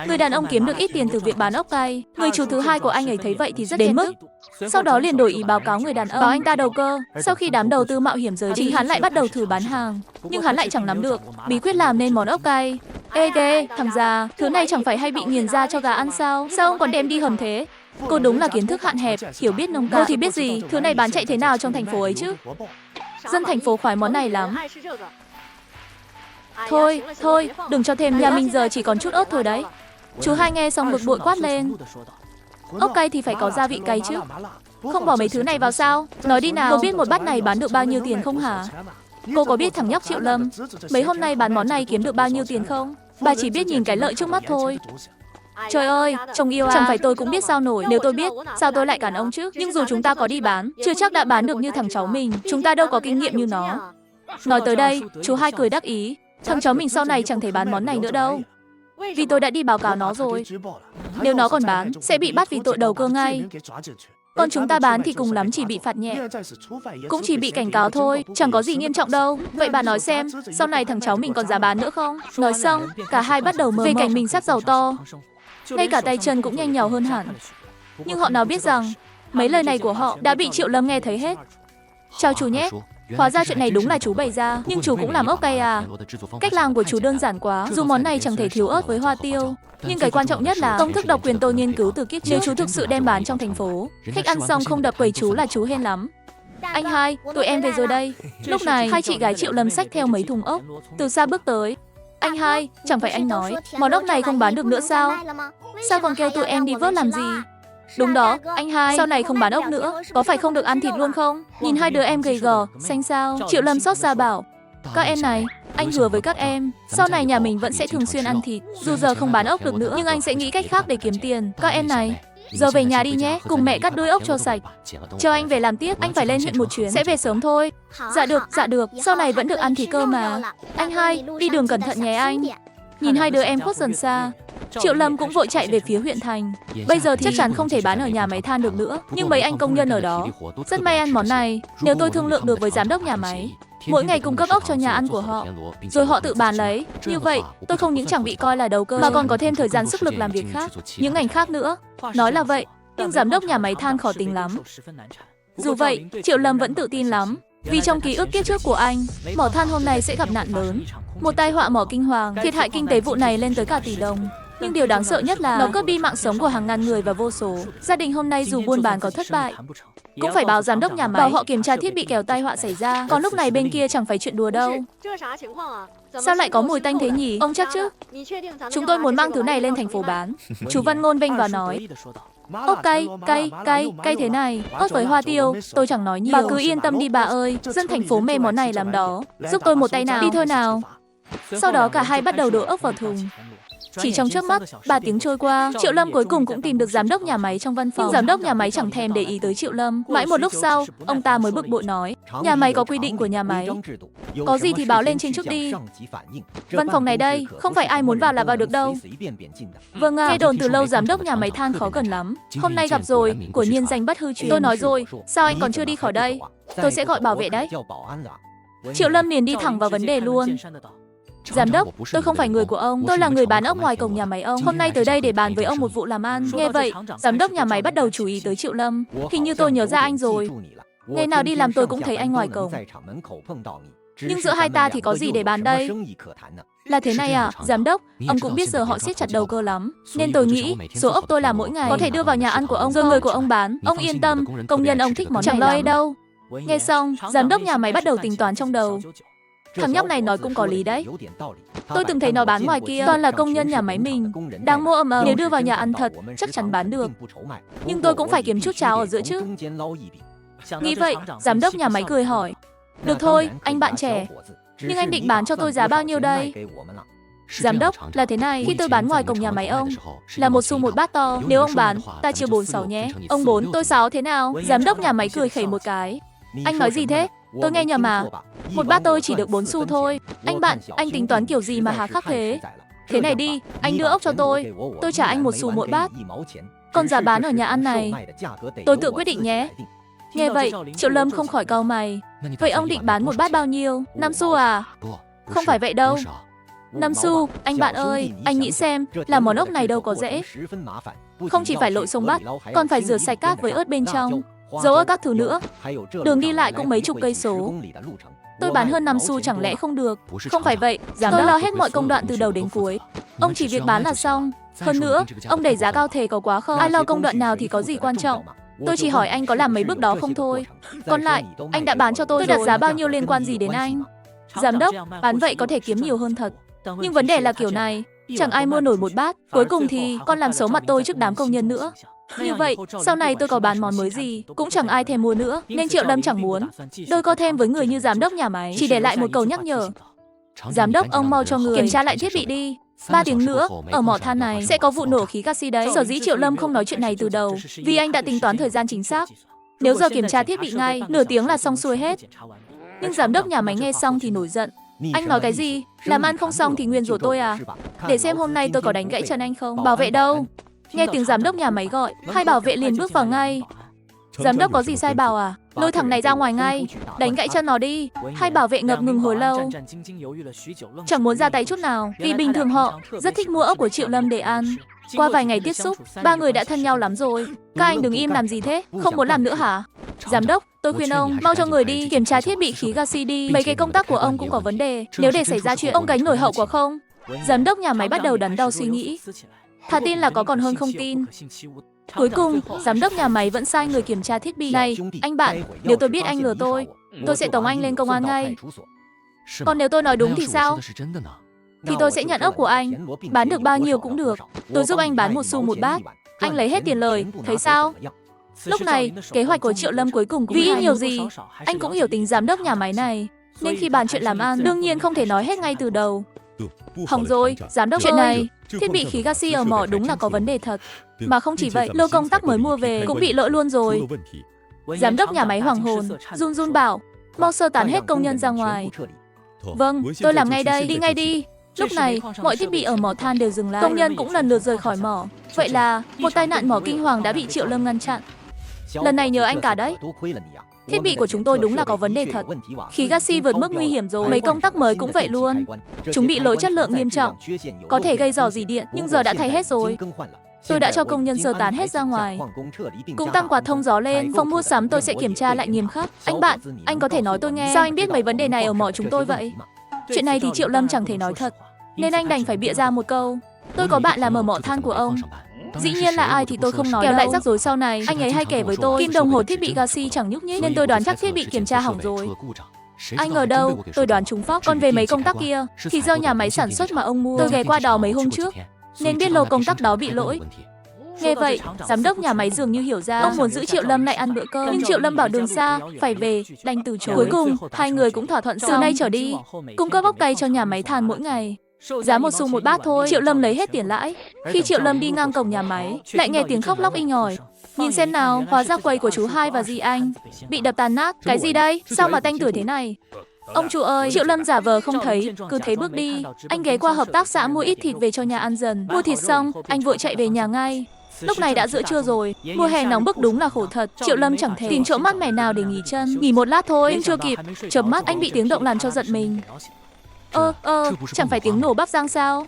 Người đàn ông kiếm được ít tiền từ việc bán ốc cay. Người chủ thứ hai của anh ấy thấy vậy thì rất đến mức. Sau đó liền đổi ý báo cáo người đàn ông, bảo anh ta đầu cơ. Sau khi đám đầu tư mạo hiểm rời đi, hắn lại bắt đầu thử bán hàng. Nhưng hắn lại chẳng nắm được bí quyết làm nên món ốc cay. Ê ghê, thằng già, thứ này chẳng phải hay bị nghiền da cho gà ăn sao? Sao ông còn đem đi hầm thế? Cô đúng là kiến thức hạn hẹp, hiểu biết nông cạn. Cô thì biết gì, thứ này bán chạy thế nào trong thành phố ấy chứ? Dân thành phố khoái món này lắm. Thôi, đừng cho thêm, nhà mình giờ chỉ còn chút ớt thôi đấy. Chú hai nghe xong bực bội quát lên. Ốc cay thì phải có gia vị cay chứ. Không bỏ mấy thứ này vào sao? Nói đi nào, cô biết một bát này bán được bao nhiêu tiền không hả? Cô có biết thằng nhóc Triệu Lâm mấy hôm nay bán món này kiếm được bao nhiêu tiền không? Bà chỉ biết nhìn cái lợi trước mắt thôi. Trời ơi, chồng yêu à, chẳng phải tôi cũng biết sao nổi. Nếu tôi biết, sao tôi lại cản ông chứ? Nhưng dù chúng ta có đi bán, chưa chắc đã bán được như thằng cháu mình. Chúng ta đâu có kinh nghiệm như nó. Nói tới đây, chú hai cười đắc ý. Thằng cháu mình sau này chẳng thể bán món này nữa đâu. Vì tôi đã đi báo cáo nó rồi. Nếu nó còn bán, sẽ bị bắt vì tội đầu cơ ngay. Còn chúng ta bán thì cùng lắm chỉ bị phạt nhẹ. Cũng chỉ bị cảnh cáo thôi, chẳng có gì nghiêm trọng đâu. Vậy bà nói xem, sau này thằng cháu mình còn dám bán nữa không? Nói xong, cả hai bắt đầu mơ mộng về cảnh mình sắp giàu to. Ngay cả tay chân cũng nhanh nhảu hơn hẳn. Nhưng họ nào biết rằng, mấy lời này của họ đã bị Triệu Lâm nghe thấy hết. Chào chú nhé. Hóa ra chuyện này đúng là chú bày ra, nhưng chú cũng làm ốc cay à? Cách làm của chú đơn giản quá, dù món này chẳng thể thiếu ớt với hoa tiêu. Nhưng cái quan trọng nhất là công thức độc quyền tôi nghiên cứu từ kiếp trước. Nếu chú thực sự đem bán trong thành phố, khách ăn xong không đập quầy chú là chú hên lắm. Anh hai, tụi em về rồi đây. Lúc này, hai chị gái Triệu Lâm xách theo mấy thùng ốc, từ xa bước tới. Anh hai, chẳng phải anh nói, món ốc này không bán được nữa sao? Sao còn kêu tụi em đi vớt làm gì? Đúng đó, anh hai, sau này không bán ốc nữa, có phải không được ăn thịt luôn không? Nhìn hai đứa em gầy gò, xanh xao. Triệu Lâm xót xa bảo, các em này, anh hứa với các em, sau này nhà mình vẫn sẽ thường xuyên ăn thịt. Dù giờ không bán ốc được nữa, nhưng anh sẽ nghĩ cách khác để kiếm tiền. Các em này, giờ về nhà đi nhé, cùng mẹ cắt đuôi ốc cho sạch. Chờ anh về làm tiếp, anh phải lên huyện một chuyến, sẽ về sớm thôi. Dạ được, sau này vẫn được ăn thịt cơ mà. Anh hai, đi đường cẩn thận nhé anh. Nhìn hai đứa em khuất dần xa, Triệu Lâm cũng vội chạy về phía huyện thành. Bây giờ chắc chắn không thể bán ở nhà máy than được nữa, nhưng mấy anh công nhân ở đó rất may ăn món này. Nếu tôi thương lượng được với giám đốc nhà máy, mỗi ngày cung cấp ốc cho nhà ăn của họ, rồi họ tự bán lấy, như vậy tôi không những chẳng bị coi là đầu cơ mà còn có thêm thời gian sức lực làm việc khác, những ngành khác nữa. Nói là vậy, nhưng giám đốc nhà máy than khó tính lắm. Dù vậy, Triệu Lâm vẫn tự tin lắm, vì trong ký ức kiếp trước của anh, mỏ than hôm nay sẽ gặp nạn lớn. Một tai họa mỏ kinh hoàng, thiệt hại kinh tế vụ này lên tới cả tỷ đồng. Nhưng điều đáng sợ nhất là nó cướp đi mạng sống của hàng ngàn người và vô số gia đình hôm nay dù buôn bán có thất bại, cũng phải báo giám đốc nhà máy, bảo họ kiểm tra thiết bị kẻo tai họa xảy ra. Còn lúc này bên kia chẳng phải chuyện đùa đâu. Sao lại có mùi tanh thế nhỉ? Ông chắc chứ? Chúng tôi muốn mang thứ này lên thành phố bán. Chú Văn Ngôn vênh vào nói. Ốc cay thế này, ớt với hoa tiêu, tôi chẳng nói nhiều. Bà cứ yên tâm đi bà ơi, dân thành phố mê món này lắm đó. Giúp tôi một tay nào. Đi thôi nào. Sau đó cả hai bắt đầu đổ ốc vào thùng. Chỉ trong chớp mắt, 3 tiếng trôi qua, Triệu Lâm cuối cùng cũng tìm được giám đốc nhà máy trong văn phòng. Nhưng giám đốc nhà máy chẳng thèm để ý tới Triệu Lâm. Mãi một lúc sau, ông ta mới bực bội nói, nhà máy có quy định của nhà máy, có gì thì báo lên trên trước đi. Văn phòng này đây, không phải ai muốn vào là vào được đâu. Vâng ạ, nghe đồn từ lâu giám đốc nhà máy than khó gần lắm. Hôm nay gặp rồi, của nhiên danh bất hư truyền. Tôi nói rồi, sao anh còn chưa đi khỏi đây? Tôi sẽ gọi bảo vệ đấy. Triệu Lâm liền đi thẳng vào vấn đề luôn. Giám đốc, tôi không phải người của ông, tôi là người bán ốc ngoài cổng nhà máy ông. Hôm nay tới đây để bàn với ông một vụ làm ăn. Nghe vậy, giám đốc nhà máy bắt đầu chú ý tới Triệu Lâm. Hình như tôi nhớ ra anh rồi. Ngày nào đi làm tôi cũng thấy anh ngoài cổng. Nhưng giữa hai ta thì có gì để bàn đây? Là thế này à, giám đốc, ông cũng biết giờ họ siết chặt đầu cơ lắm. Nên tôi nghĩ, số ốc tôi làm mỗi ngày có thể đưa vào nhà ăn của ông, rồi người của ông bán. Ông yên tâm, công nhân ông thích món này lắm. Đâu. Nghe xong, giám đốc nhà máy bắt đầu tính toán trong đầu. Thằng nhóc này nói cũng có lý đấy. Tôi từng thấy nó bán ngoài kia, toàn là công nhân nhà máy mình. Đang mua ầm ầm, nếu đưa vào nhà ăn thật, chắc chắn bán được. Nhưng tôi cũng phải kiếm chút cháo ở giữa chứ. Nghĩ vậy, giám đốc nhà máy cười hỏi. Được thôi, anh bạn trẻ. Nhưng anh định bán cho tôi giá bao nhiêu đây? Giám đốc, là thế này, khi tôi bán ngoài cổng nhà máy ông, là 1 xu một bát to. Nếu ông bán, ta chia 4-6 nhé. Ông 4, tôi 6 thế nào? Giám đốc nhà máy cười khẩy một cái. Anh nói gì thế? Tôi nghe nhầm mà. Một bát tôi chỉ được 4 xu thôi. Anh bạn, anh tính toán kiểu gì mà hà khắc thế? Thế này đi, anh đưa ốc cho tôi trả anh 1 xu mỗi bát. Còn giá bán ở nhà ăn này, tôi tự quyết định nhé. Nghe vậy, Triệu Lâm không khỏi cau mày. Vậy ông định bán một bát bao nhiêu? 5 xu à? Không phải vậy đâu. Nam Su, anh bạn ơi, anh nghĩ xem, làm món ốc này đâu có dễ. Không chỉ phải lội sông Bắt, còn phải rửa sạch cát với ớt bên trong, dầu ớt các thứ nữa. Đường đi lại cũng mấy chục cây số. Tôi bán hơn 5 xu chẳng lẽ không được? Không phải vậy, tôi lo hết mọi công đoạn từ đầu đến cuối. Ông chỉ việc bán là xong. Hơn nữa, ông đẩy giá cao thế có quá không? Ai lo công đoạn nào thì có gì quan trọng. Tôi chỉ hỏi anh có làm mấy bước đó không thôi. Còn lại, anh đã bán cho tôi đặt giá bao nhiêu liên quan gì đến anh? Giám đốc, bán vậy có thể kiếm nhiều hơn thật. Nhưng vấn đề là kiểu này, chẳng ai mua nổi một bát. Cuối cùng thì còn làm xấu mặt tôi trước đám công nhân nữa. Như vậy, sau này tôi có bán món mới gì, cũng chẳng ai thèm mua nữa, nên Triệu Lâm chẳng muốn. Đôi co thêm với người như giám đốc nhà máy, chỉ để lại một câu nhắc nhở. Giám đốc, ông mau cho người kiểm tra lại thiết bị đi. 3 tiếng nữa, ở mỏ than này sẽ có vụ nổ khí gaxi đấy. Sở dĩ Triệu Lâm không nói chuyện này từ đầu, vì anh đã tính toán thời gian chính xác. Nếu giờ kiểm tra thiết bị ngay, nửa tiếng là xong xuôi hết. Nhưng giám đốc nhà máy nghe xong thì nổi giận. Anh nói cái gì? Làm ăn không xong thì nguyên rủa tôi à? Để xem hôm nay tôi có đánh gãy chân anh không? Bảo vệ đâu? Nghe tiếng giám đốc nhà máy gọi, hai bảo vệ liền bước vào ngay. Giám đốc có gì sai bảo à? Lôi thằng này ra ngoài ngay, đánh gãy chân nó đi. Hai bảo vệ ngập ngừng hồi lâu, chẳng muốn ra tay chút nào, vì bình thường họ rất thích mua ốc của Triệu Lâm để ăn. Qua vài ngày tiếp xúc, ba người đã thân nhau lắm rồi. Các anh đứng im làm gì thế? Không muốn làm nữa hả? Giám đốc, tôi khuyên ông mau cho người đi kiểm tra thiết bị khí gaxi đi. Mấy cái công tác của ông cũng có vấn đề. Nếu để xảy ra chuyện, ông gánh nổi hậu quả không? Giám đốc nhà máy bắt đầu đắn đo suy nghĩ. Thà tin là có còn hơn không tin. Cuối cùng, giám đốc nhà máy vẫn sai người kiểm tra thiết bị này. Anh bạn, nếu tôi biết anh lừa tôi sẽ tống anh lên công an ngay. Còn nếu tôi nói đúng thì sao? Thì tôi sẽ nhận ốc của anh, bán được bao nhiêu cũng được. Tôi giúp anh bán 1 xu một bát, anh lấy hết tiền lời, thấy sao? Lúc này, kế hoạch của Triệu Lâm cuối cùng cũng vì nhiều gì. Anh cũng hiểu tính giám đốc nhà máy này, nên khi bàn chuyện làm ăn, đương nhiên không thể nói hết ngay từ đầu. Hỏng rồi, giám đốc chuyện này, thiết bị khí gaxi ở mỏ đúng là có vấn đề thật. Mà không chỉ vậy, lô công tác mới mua về cũng bị lỗi luôn rồi. Giám đốc nhà máy hoảng hồn, run run bảo, mau sơ tán hết công nhân ra ngoài. Vâng, tôi làm ngay đây, đi ngay đi. Lúc này, mọi thiết bị ở mỏ than đều dừng lại, công nhân cũng lần lượt rời khỏi mỏ. Vậy là, một tai nạn mỏ kinh hoàng đã bị Triệu Lâm ngăn chặn. Lần này nhờ anh cả đấy. Thiết bị của chúng tôi đúng là có vấn đề thật. Khí gaxi vượt mức nguy hiểm rồi, mấy công tắc mới cũng vậy luôn. Chúng bị lỗi chất lượng nghiêm trọng, có thể gây rò rỉ điện, nhưng giờ đã thay hết rồi. Tôi đã cho công nhân sơ tán hết ra ngoài, cũng tăng quạt thông gió lên. Phòng mua sắm tôi sẽ kiểm tra lại nghiêm khắc. Anh bạn, anh có thể nói tôi nghe, sao anh biết mấy vấn đề này ở mỏ chúng tôi vậy? Chuyện này thì Triệu Lâm chẳng thể nói thật, nên anh đành phải bịa ra một câu. Tôi có bạn làm ở mỏ than của ông. Dĩ nhiên là ai thì tôi không nói, kẻo lại rắc rối sau này. Anh ấy hay kể với tôi, kim đồng hồ thiết bị gaxi chẳng nhúc nhích, nên tôi đoán chắc thiết bị kiểm tra hỏng rồi. Anh ngờ đâu, tôi đoán trúng phóc. Còn về mấy công tắc kia, thì do nhà máy sản xuất mà ông mua. Tôi ghé qua đó mấy hôm trước, nên biết lô công tắc đó bị lỗi. Nghe vậy, giám đốc nhà máy dường như hiểu ra, ông muốn giữ Triệu Lâm lại ăn bữa cơm, nhưng Triệu Lâm bảo đường xa, phải về, đành từ chối. Cuối cùng, hai người cũng thỏa thuận từ nay trở đi, cung cấp ốc cay cho nhà máy than mỗi ngày. Giá 1 xu một bát thôi, Triệu Lâm lấy hết tiền lãi. Khi Triệu Lâm đi ngang cổng nhà máy, lại nghe tiếng khóc lóc inh ỏi. Nhìn xem nào, hóa ra quầy của chú Hai và dì anh bị đập tàn nát. Cái gì đây? Sao mà tanh tưởi thế này? Ông chủ ơi, Triệu Lâm giả vờ không thấy, cứ thế bước đi. Anh ghé qua hợp tác xã mua ít thịt về cho nhà ăn dần. Mua thịt xong, anh vội chạy về nhà ngay. Lúc này đã giữa trưa rồi, mùa hè nóng bức đúng là khổ thật. Triệu Lâm chẳng thể tìm chỗ mát mẻ nào để nghỉ chân. Nghỉ một lát thôi, nhưng chưa kịp chợp mắt anh bị tiếng động làm cho giật mình. Chẳng phải tiếng nổ bắp rang sao?